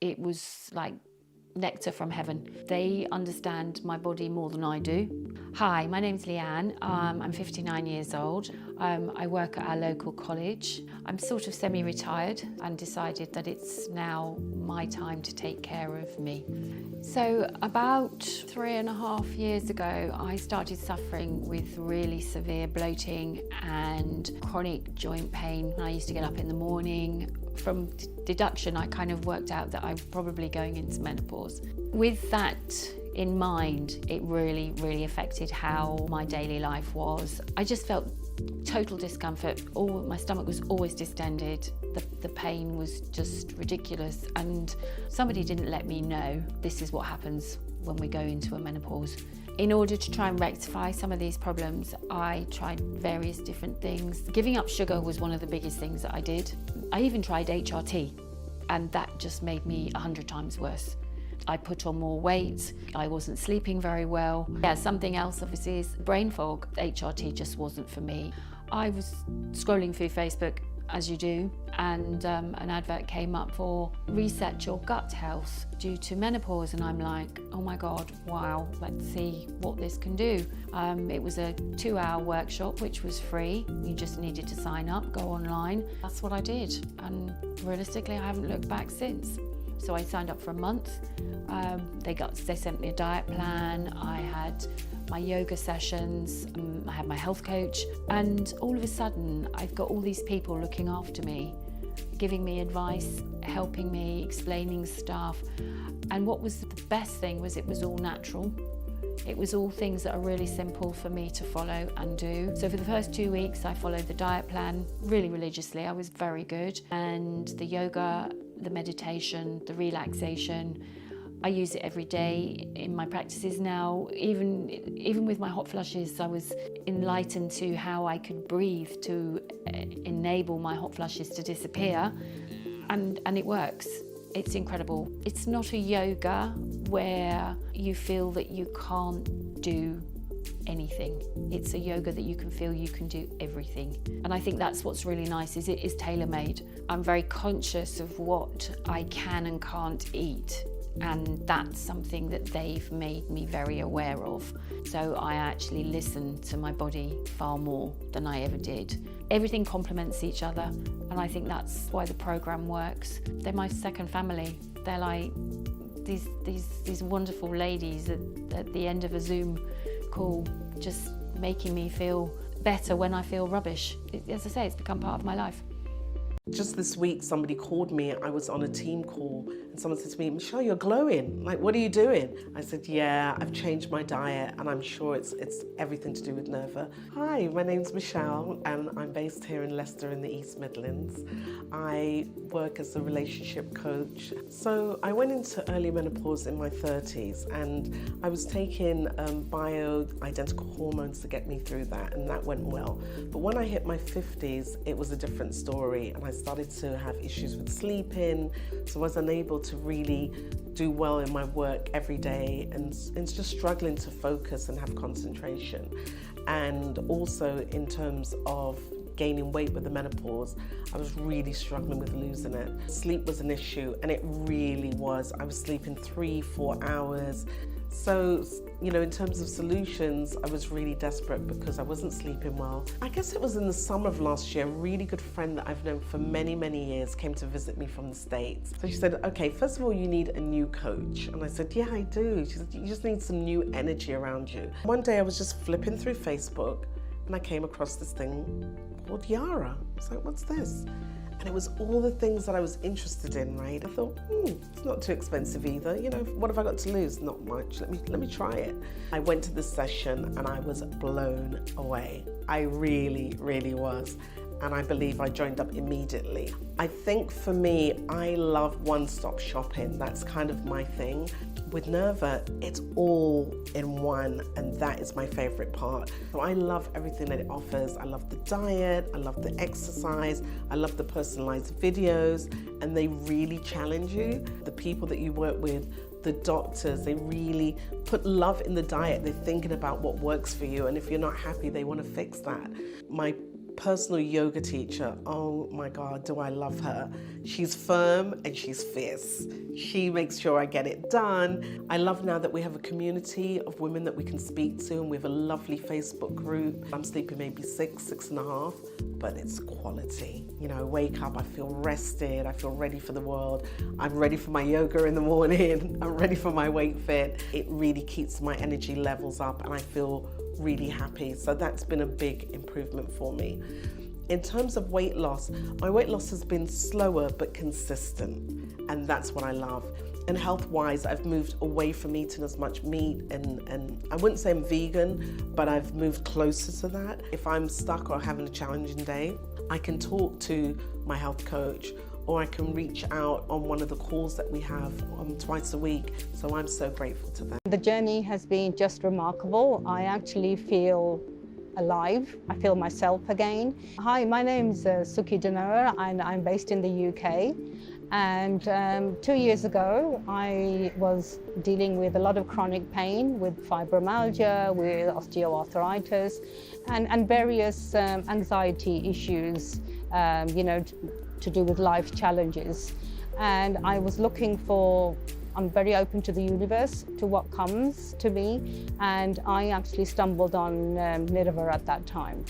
it was like nectar from heaven. They understand my body more than I do. Hi, my name's Leanne. I'm 59 years old. I work at our local college. I'm sort of semi-retired and decided that it's now my time to take care of me. So about 3.5 years ago, I started suffering with really severe bloating and chronic joint pain. I used to get up in the morning. From deduction, I kind of worked out that I'm probably going into menopause. With that in mind, it really, really affected how my daily life was. I just felt total discomfort. My stomach was always distended. The pain was just ridiculous. And somebody didn't let me know this is what happens when we go into a menopause. In order to try and rectify some of these problems, I tried various different things. Giving up sugar was one of the biggest things that I did. I even tried HRT, and that just made me 100 times worse. I put on more weight, I wasn't sleeping very well. Yeah, something else obviously is brain fog. HRT just wasn't for me. I was scrolling through Facebook, as you do, and an advert came up for reset your gut health due to menopause, and I'm like, oh my God, wow, let's see what this can do. It was a 2-hour workshop which was free. You just needed to sign up, go online. That's what I did, and realistically I haven't looked back since. So I signed up for a month. They sent me a diet plan. I had my yoga sessions, I had my health coach, and all of a sudden I've got all these people looking after me, giving me advice, helping me, explaining stuff. And what was the best thing was it was all natural. It was all things that are really simple for me to follow and do. So for the first 2 weeks I followed the diet plan really religiously. I was very good. And the yoga, the meditation, the relaxation, I use it every day in my practices now. Even with my hot flushes, I was enlightened to how I could breathe to enable my hot flushes to disappear, and it works. It's incredible. It's not a yoga where you feel that you can't do anything. It's a yoga that you can feel you can do everything. And I think that's what's really nice, is it is tailor-made. I'm very conscious of what I can and can't eat. And that's something that they've made me very aware of. So I actually listen to my body far more than I ever did. Everything complements each other, and I think that's why the program works. They're my second family. They're like these wonderful ladies at the end of a Zoom call, just making me feel better when I feel rubbish. As I say, it's become part of my life. Just this week, somebody called me. I was on a team call and someone said to me, Michelle, you're glowing. Like, what are you doing? I said, yeah, I've changed my diet and I'm sure it's everything to do with Nirva. Hi, my name's Michelle and I'm based here in Leicester in the East Midlands. I work as a relationship coach. So I went into early menopause in my 30s and I was taking bio-identical hormones to get me through that, and that went well. But when I hit my 50s, it was a different story, and I started to have issues with sleeping, so I was unable to really do well in my work every day, and it's just struggling to focus and have concentration. And also in terms of gaining weight with the menopause, I was really struggling with losing it. Sleep was an issue, and it really was. I was sleeping 3-4 hours. So, you know, in terms of solutions, I was really desperate because I wasn't sleeping well. I guess it was in the summer of last year, a really good friend that I've known for many, many years came to visit me from the States. So she said, okay, first of all, you need a new coach. And I said, yeah, I do. She said, you just need some new energy around you. One day I was just flipping through Facebook and I came across this thing called Yara. I was like, what's this? And it was all the things that I was interested in, right? I thought, it's not too expensive either. You know, what have I got to lose? Not much. Let me try it. I went to the session and I was blown away. I really, really was. And I believe I joined up immediately. I think for me, I love one-stop shopping. That's kind of my thing. With Nirva, it's all in one, and that is my favorite part. So I love everything that it offers. I love the diet, I love the exercise, I love the personalized videos, and they really challenge you. The people that you work with, the doctors, they really put love in the diet. They're thinking about what works for you, and if you're not happy, they want to fix that. My personal yoga teacher, oh my God, do I love her. She's firm and she's fierce. She makes sure I get it done. I love now that we have a community of women that we can speak to, and we have a lovely Facebook group. I'm sleeping maybe 6.5, but it's quality. You know, I wake up, I feel rested, I feel ready for the world. I'm ready for my yoga in the morning. I'm ready for my Weight Fit. It really keeps my energy levels up and I feel really happy. So that's been a big improvement for me. In terms of weight loss, my weight loss has been slower but consistent, and that's what I love. And health-wise, I've moved away from eating as much meat, and I wouldn't say I'm vegan, but I've moved closer to that. If I'm stuck or having a challenging day, I can talk to my health coach, or I can reach out on one of the calls that we have twice a week. So I'm so grateful to them. The journey has been just remarkable. I actually feel alive. I feel myself again. Hi, my name's Suki and I'm based in the UK. And 2 years ago, I was dealing with a lot of chronic pain, with fibromyalgia, with osteoarthritis, and various anxiety issues, you know, to do with life challenges. And I was looking for, I'm very open to the universe, to what comes to me. And I actually stumbled on Nirva at that time.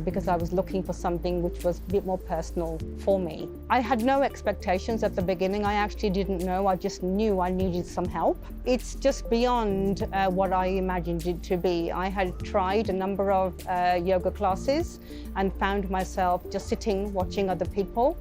Because I was looking for something which was a bit more personal for me. I had no expectations at the beginning. I actually didn't know. I just knew I needed some help. It's just beyond what I imagined it to be. I had tried a number of yoga classes and found myself just sitting, watching other people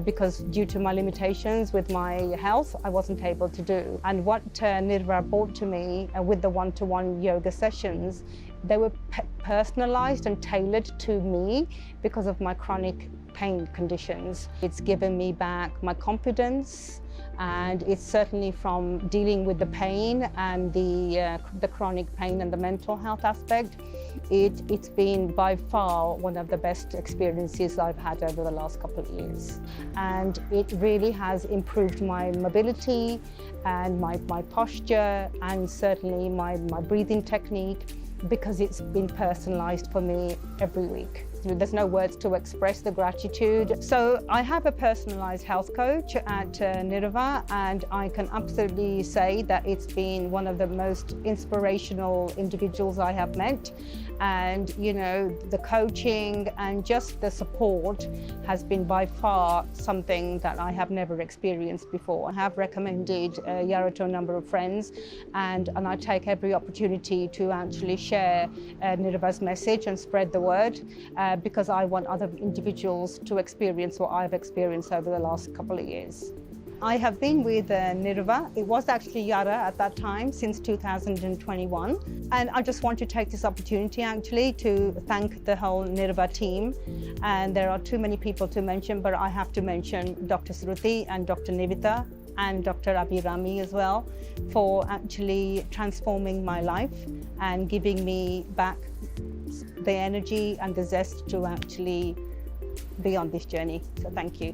because due to my limitations with my health, I wasn't able to do. And what Nirva brought to me with the one-to-one yoga sessions, they were personalized and tailored to me because of my chronic pain conditions. It's given me back my confidence, and it's certainly from dealing with the pain and the chronic pain and the mental health aspect. It's been by far one of the best experiences I've had over the last couple of years. And it really has improved my mobility and my posture, and certainly my breathing technique, because it's been personalized for me every week. There's no words to express the gratitude. So I have a personalized health coach at Nirva, and I can absolutely say that it's been one of the most inspirational individuals I have met. And you know, the coaching and just the support has been by far something that I have never experienced before. I have recommended Yara to a number of friends, and I take every opportunity to actually share Nirva's message and spread the word, because I want other individuals to experience what I've experienced over the last couple of years. I have been with Nirva. It was actually Yara at that time, since 2021. And I just want to take this opportunity actually to thank the whole Nirva team. And there are too many people to mention, but I have to mention Dr. Shruti and Dr. Nivita and Dr. Abhirami as well, for actually transforming my life and giving me back the energy and the zest to actually be on this journey. So thank you.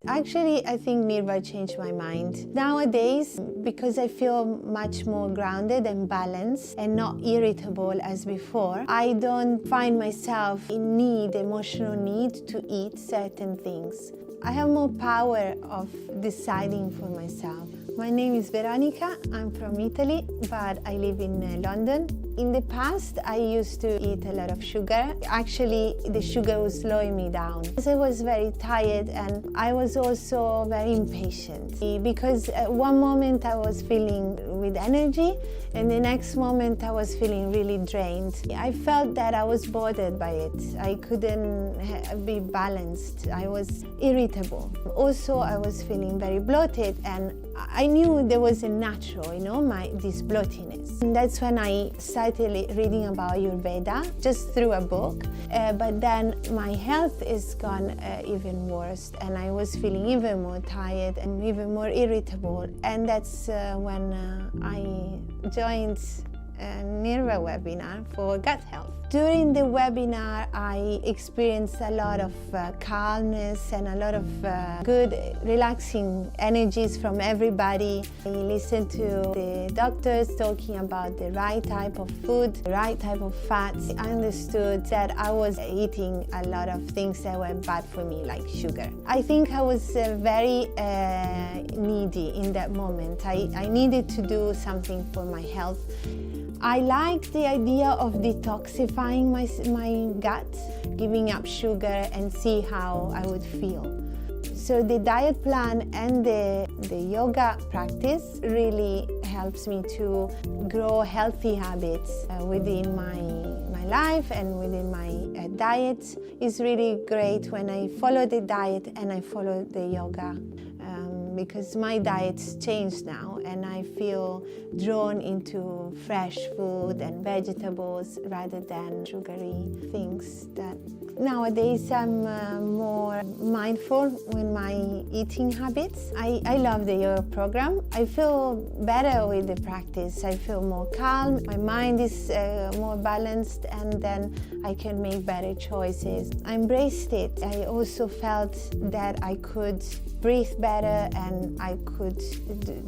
Actually, I think Nirva changed my mind. Nowadays, because I feel much more grounded and balanced and not irritable as before, I don't find myself in need, emotional need to eat certain things. I have more power of deciding for myself. My name is Veronica. I'm from Italy, but I live in London. In the past, I used to eat a lot of sugar. Actually, the sugar was slowing me down. I was very tired, and I was also very impatient, because at one moment I was feeling with energy, and the next moment I was feeling really drained. I felt that I was bothered by it. I couldn't be balanced. I was irritable. Also, I was feeling very bloated, and I knew there was a natural, this bloatiness. And that's when I started reading about Ayurveda, just through a book. But then my health is gone even worse, and I was feeling even more tired and even more irritable. And that's when I joined Nirva webinar for gut health. During the webinar, I experienced a lot of calmness and a lot of good, relaxing energies from everybody. I listened to the doctors talking about the right type of food, the right type of fats. I understood that I was eating a lot of things that were bad for me, like sugar. I think I was very needy in that moment. I needed to do something for my health. I liked the idea of detoxifying my gut, giving up sugar and see how I would feel. So the diet plan and the yoga practice really helps me to grow healthy habits within my life and within my diet. It's really great when I follow the diet and I follow the yoga. Because my diet's changed now and I feel drawn into fresh food and vegetables rather than sugary things. That nowadays I'm more mindful with my eating habits. I love the yoga program. I feel better with the practice. I feel more calm, my mind is more balanced, and then I can make better choices. I embraced it. I also felt that I could breathe better and I could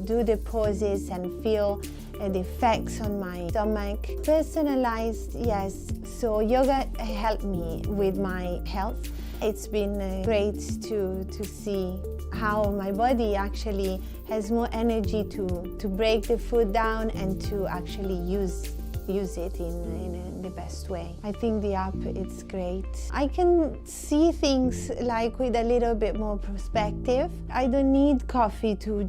do the poses and feel the effects on my stomach. Personalized, yes. So yoga helped me with my health. It's been great to see how my body actually has more energy to break the food down and to actually use it in the best way. I think the app is great. I can see things like with a little bit more perspective. I don't need coffee to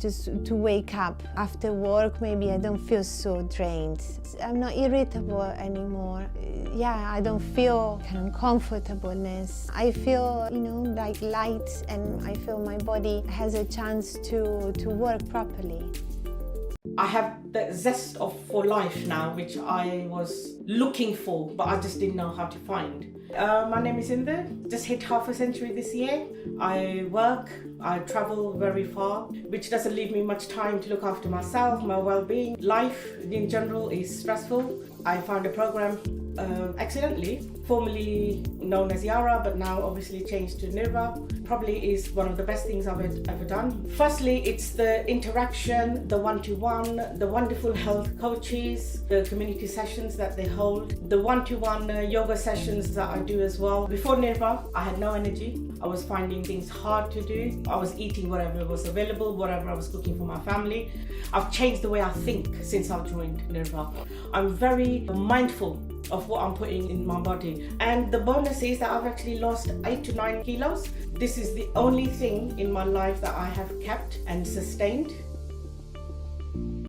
wake up. After work, maybe I don't feel so drained. I'm not irritable anymore. Yeah, I don't feel kind of uncomfortableness. I feel, like light, and I feel my body has a chance to work properly. I have the zest for life now, which I was looking for, but I just didn't know how to find. My name is Indu. Just hit half a century this year. I work, I travel very far, which doesn't leave me much time to look after myself, my well-being. Life in general is stressful. I found a program accidentally, formerly known as Yara, but now obviously changed to Nirva. Probably is one of the best things I've ever done. Firstly, it's the interaction, the one-to-one, the wonderful health coaches, the community sessions that they hold, the one-to-one yoga sessions that I do as well. Before Nirva, I had no energy. I was finding things hard to do. I was eating whatever was available, whatever I was cooking for my family. I've changed the way I think since I've joined Nirva. I'm very mindful of what I'm putting in my body. And the bonus is that I've actually lost 8 to 9 kilos. This is the only thing in my life that I have kept and sustained.